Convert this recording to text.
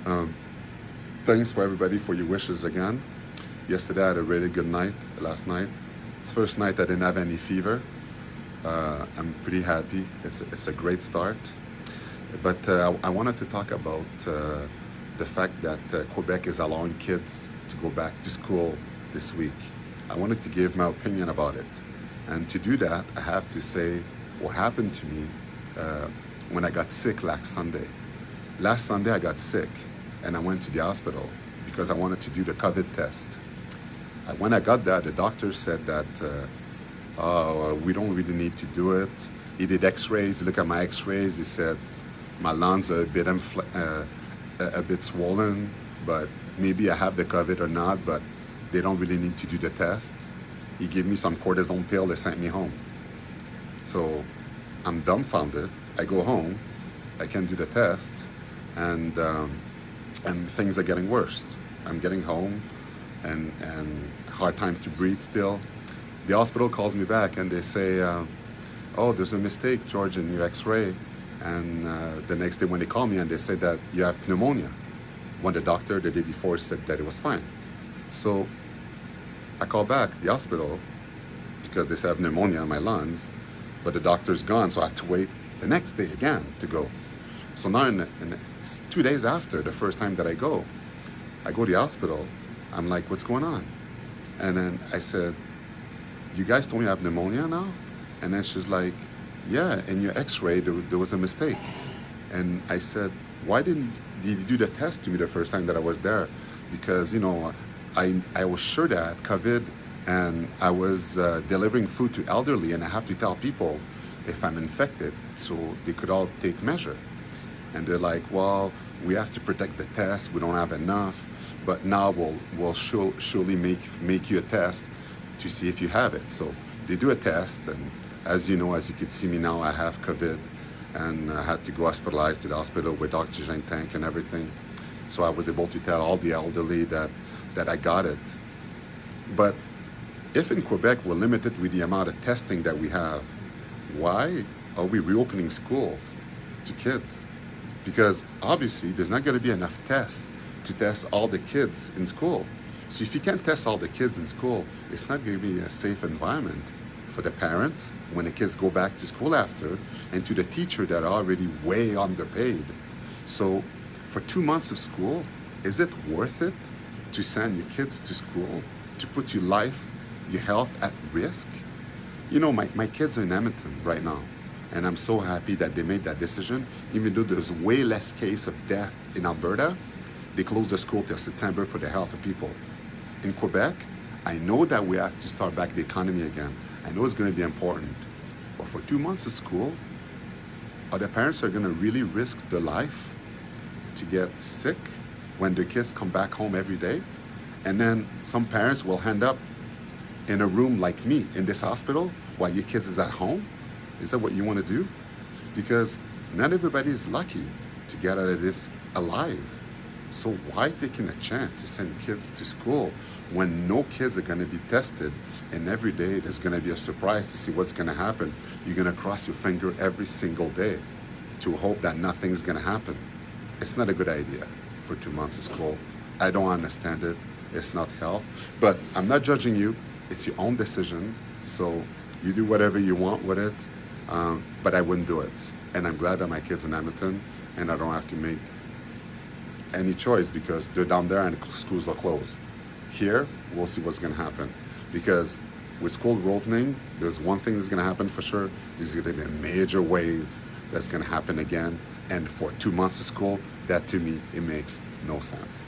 Um, Thanks for everybody for your wishes again. Yesterday I had a really good night, last night. It's the first night I didn't have any fever. I'm pretty happy. It's a great start. But I wanted to talk about the fact that Quebec is allowing kids to go back to school this week. I wanted to give my opinion about it. And to do that, I have to say what happened to me when I got sick last Sunday. Last Sunday I got sick and I went to the hospital because I wanted to do the COVID test. When I got that, the doctor said that we don't really need to do it. He did x-rays, he looked at my x-rays, he said my lungs are a bit swollen, but maybe I have the COVID or not, but they don't really need to do the test. He gave me some cortisone pill, they sent me home. So I'm dumbfounded. I go home, I can do the test, and things are getting worse. I'm getting home and hard time to breathe still. The hospital calls me back and they say, oh, there's a mistake, George, in your x-ray. And the next day when they call me and they say that you have pneumonia, when the doctor the day before said that it was fine. So I call back the hospital because they say I have pneumonia in my lungs, but the doctor's gone, so I have to wait the next day again to go. So now in 2 days after the first time that I go to the hospital, I'm like, what's going on? And then I said, you guys told me I have pneumonia now? And then she's like, yeah, in your x-ray there was a mistake. And I said, why did you do the test to me the first time that I was there? Because, you know, I was sure that I had COVID and I was delivering food to elderly and I have to tell people if I'm infected so they could all take measure. And they're like, well, we have to protect the test, we don't have enough, but now we'll surely make you a test to see if you have it. So they do a test, and as you know, as you can see me now, I have COVID, and I had to go hospitalized to the hospital with oxygen tank and everything. So I was able to tell all the elderly that I got it. But if in Quebec we're limited with the amount of testing that we have, why are we reopening schools to kids? Because obviously there's not going to be enough tests to test all the kids in school. So if you can't test all the kids in school, it's not going to be a safe environment for the parents when the kids go back to school after, and to the teacher that are already way underpaid. So for 2 months of school, is it worth it to send your kids to school, to put your life, your health at risk? You know, my kids are in Edmonton right now, and I'm so happy that they made that decision. Even though there's way less case of death in Alberta, they closed the school till September for the health of people. In Quebec, I know that we have to start back the economy again. I know it's going to be important. But for 2 months of school, are the parents are going to really risk their life to get sick when the kids come back home every day? And then some parents will end up in a room like me in this hospital while your kids is at home? Is that what you want to do? Because not everybody is lucky to get out of this alive. So why taking a chance to send kids to school when no kids are going to be tested, and every day there's going to be a surprise to see what's going to happen? You're going to cross your finger every single day to hope that nothing's going to happen. It's not a good idea for 2 months of school. I don't understand it. It's not health. But I'm not judging you. It's your own decision. So you do whatever you want with it. But I wouldn't do it. And I'm glad that my kids are in Edmonton and I don't have to make any choice because they're down there and the schools are closed. Here, we'll see what's going to happen. Because with school reopening, there's one thing that's going to happen for sure. There's going to be a major wave that's going to happen again. And for 2 months of school, that to me, it makes no sense.